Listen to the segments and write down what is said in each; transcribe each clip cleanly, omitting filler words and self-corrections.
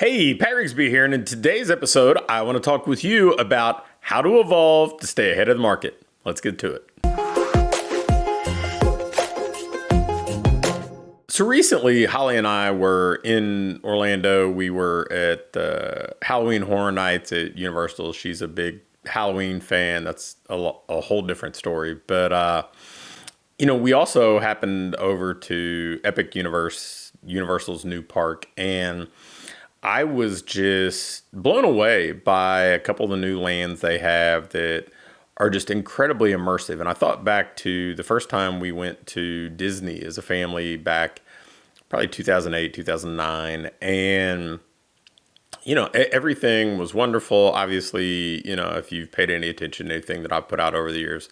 Hey, Pat Rigsby here, and in today's episode, I want to talk with you about how to evolve to stay ahead of the market. Let's get to it. So recently, Holly and I were in Orlando. We were at the Halloween Horror Nights at Universal. She's a big Halloween fan. That's a whole different story. But, we also happened over to Universal's new park, and I was just blown away by a couple of the new lands they have that are just incredibly immersive. And I thought back to the first time we went to Disney as a family back probably 2008, 2009. And, everything was wonderful. Obviously, if you've paid any attention to anything that I've put out over the years,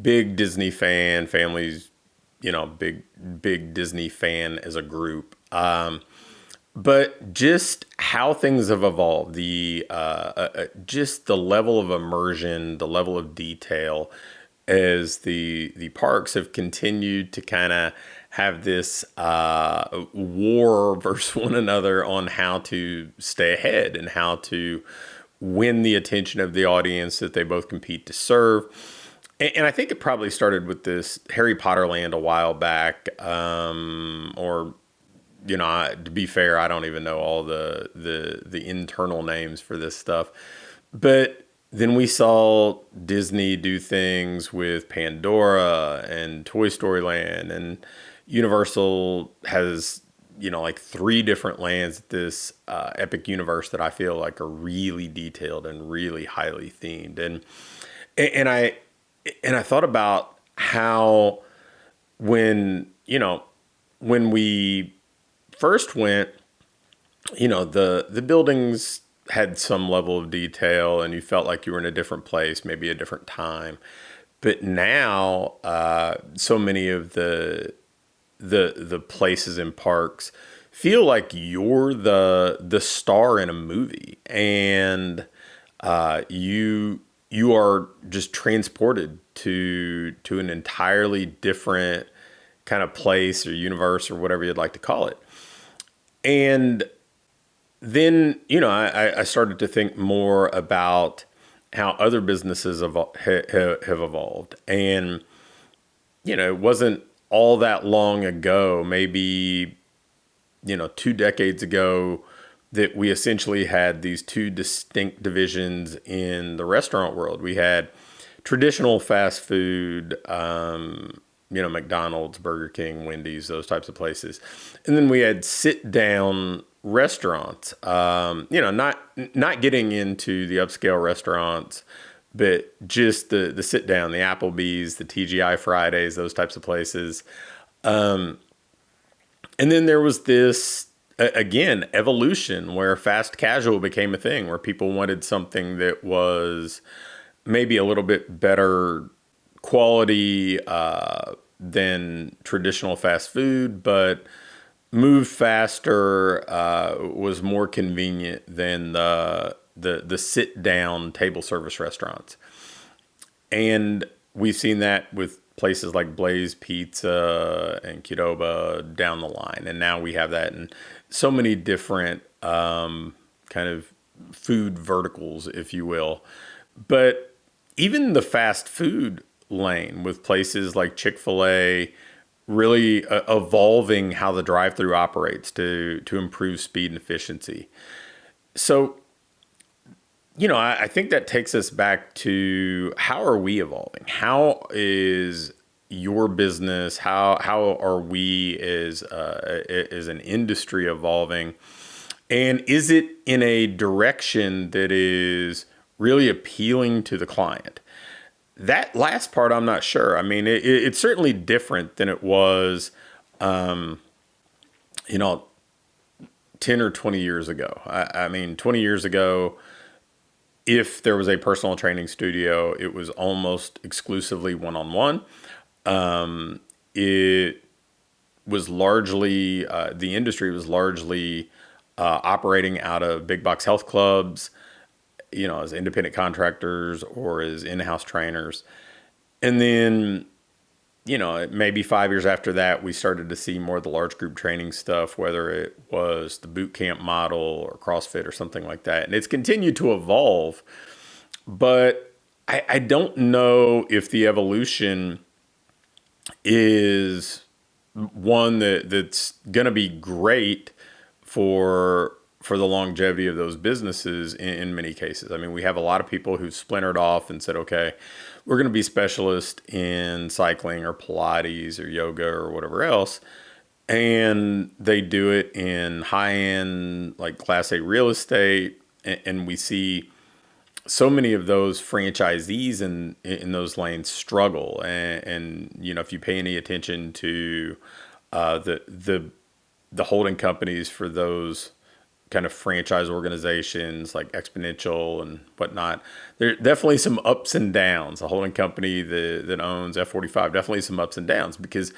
big Disney fan, families, big Disney fan as a group. But just how things have evolved, just the level of immersion, the level of detail, as the parks have continued to kind of have this war versus one another on how to stay ahead and how to win the attention of the audience that they both compete to serve. And I think it probably started with this Harry Potter land a while back, or to be fair, I don't even know all the internal names for this stuff. But then we saw Disney do things with Pandora and Toy Story Land, and Universal has, like 3 different lands at this epic universe that I feel like are really detailed and really highly themed. And I thought about how when we first went, the buildings had some level of detail and you felt like you were in a different place, maybe a different time. But now, so many of the places in parks feel like you're the star in a movie, and you are just transported to an entirely different kind of place or universe or whatever you'd like to call it. And then, I started to think more about how other businesses have evolved. And, it wasn't all that long ago, maybe, 2 decades ago, that we essentially had these 2 distinct divisions in the restaurant world. We had traditional fast food, McDonald's, Burger King, Wendy's, those types of places. And then we had sit down restaurants, not getting into the upscale restaurants, but just the sit down, the Applebee's, the TGI Fridays, those types of places. And then there was this, again, evolution where fast casual became a thing, where people wanted something that was maybe a little bit better quality than traditional fast food, but moved faster, was more convenient than the sit down table service restaurants. And we've seen that with places like Blaze Pizza and Qdoba down the line. And now we have that in so many different kind of food verticals, if you will. But even the fast food lane, with places like Chick-fil-A really evolving how the drive-through operates to improve speed and efficiency. So, I think that takes us back to, how are we evolving? How is your business? How are we as an industry evolving? And is it in a direction that is really appealing to the client? That last part, I'm not sure. I mean, it's certainly different than it was, 10 or 20 years ago. I mean, 20 years ago, if there was a personal training studio, it was almost exclusively one-on-one. It was largely, the industry was largely operating out of big box health clubs, as independent contractors or as in-house trainers. And then, maybe 5 years after that, we started to see more of the large group training stuff, whether it was the boot camp model or CrossFit or something like that. And it's continued to evolve, but I don't know if the evolution is one that's going to be great for the longevity of those businesses in many cases. I mean, we have a lot of people who splintered off and said, okay, we're going to be specialists in cycling or Pilates or yoga or whatever else. And they do it in high-end, like Class A real estate. And we see so many of those franchisees in those lanes struggle. And if you pay any attention to the holding companies for those kind of franchise organizations like Exponential and whatnot, there are definitely some ups and downs. A holding company that owns F45, definitely some ups and downs, because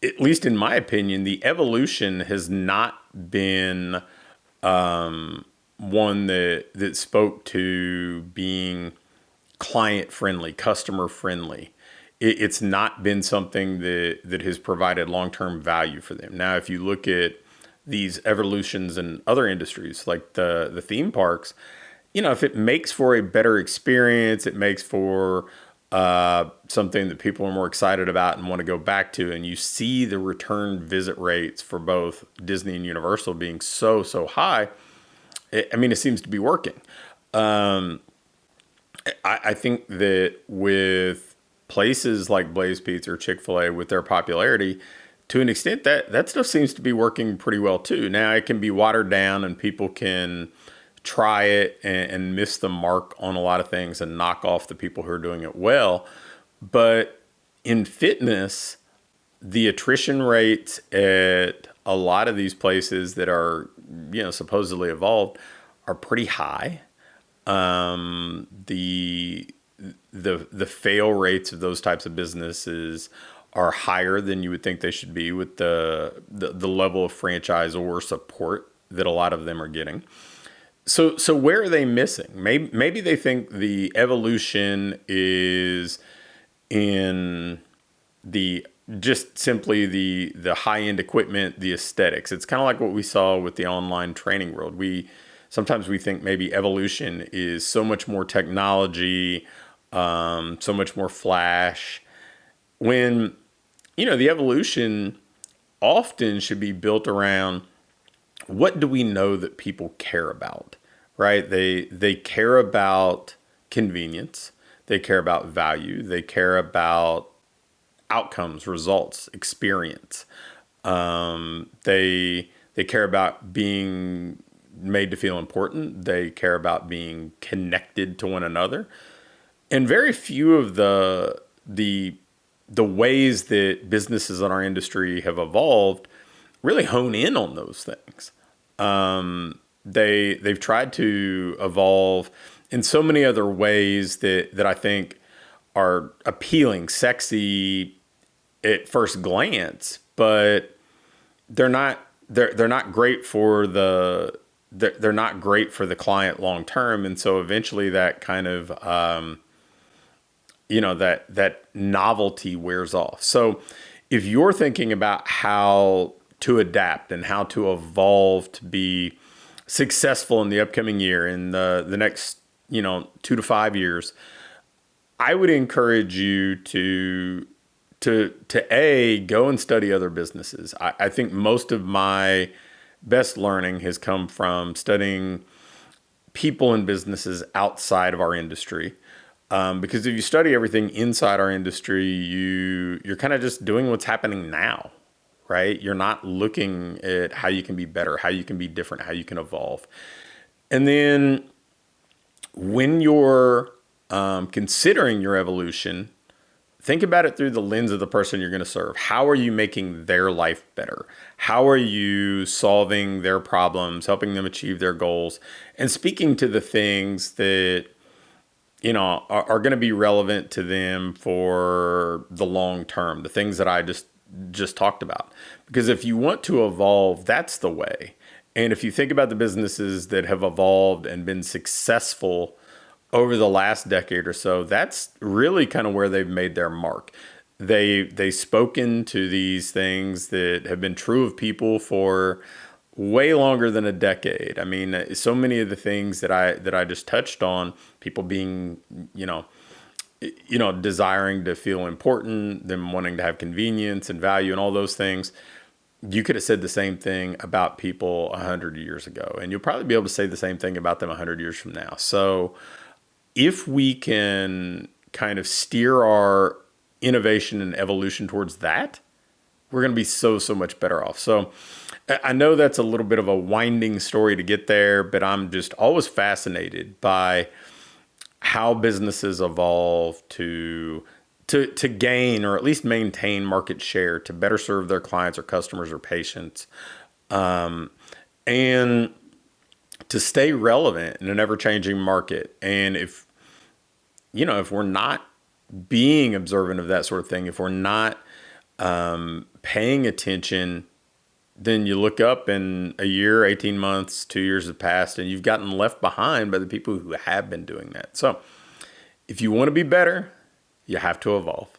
at least in my opinion, the evolution has not been one that spoke to being client friendly, customer friendly. It's not been something that has provided long-term value for them. Now, if you look at these evolutions in other industries, like the theme parks, if it makes for a better experience, it makes for something that people are more excited about and want to go back to, and you see the return visit rates for both Disney and Universal being so high, it seems to be working. I think that with places like Blaze Pizza or Chick-fil-A, with their popularity, to an extent, that stuff seems to be working pretty well too. Now, it can be watered down and people can try it and miss the mark on a lot of things and knock off the people who are doing it well. But in fitness, the attrition rates at a lot of these places that are, supposedly evolved are pretty high. The fail rates of those types of businesses are higher than you would think they should be, with the level of franchise or support that a lot of them are getting. So where are they missing? Maybe they think the evolution is in just simply the high-end equipment, the aesthetics. It's kind of like what we saw with the online training world. Sometimes we think maybe evolution is so much more technology, so much more flash, when the evolution often should be built around, what do we know that people care about, right? They care about convenience. They care about value. They care about outcomes, results, experience. They care about being made to feel important. They care about being connected to one another. And very few of the ways that businesses in our industry have evolved really hone in on those things. They've tried to evolve in so many other ways that I think are appealing, sexy at first glance, but they're not great for they're not great for the client long term. And so eventually that kind of that novelty wears off. So if you're thinking about how to adapt and how to evolve to be successful in the upcoming year, in the next 2 to 5 years, I would encourage you to go and study other businesses. I think most of my best learning has come from studying people and businesses outside of our industry. Because if you study everything inside our industry, you're kind of just doing what's happening now, right? You're not looking at how you can be better, how you can be different, how you can evolve. And then when you're considering your evolution, think about it through the lens of the person you're going to serve. How are you making their life better? How are you solving their problems, helping them achieve their goals, and speaking to the things that are going to be relevant to them for the long term, the things that I just talked about. Because if you want to evolve, that's the way. And if you think about the businesses that have evolved and been successful over the last decade or so, that's really kind of where they've made their mark. They spoken to these things that have been true of people for way longer than a decade. I mean, so many of the things that I just touched on, people being, desiring to feel important, them wanting to have convenience and value and all those things. You could have said the same thing about people 100 years ago, and you'll probably be able to say the same thing about them 100 years from now. So if we can kind of steer our innovation and evolution towards that, we're going to be so much better off. So I know that's a little bit of a winding story to get there, but I'm just always fascinated by how businesses evolve to gain or at least maintain market share to better serve their clients or customers or patients, and to stay relevant in an ever-changing market. And if we're not being observant of that sort of thing, if we're not paying attention, then you look up in a year, 18 months, 2 years have passed, and you've gotten left behind by the people who have been doing that. So if you want to be better, you have to evolve.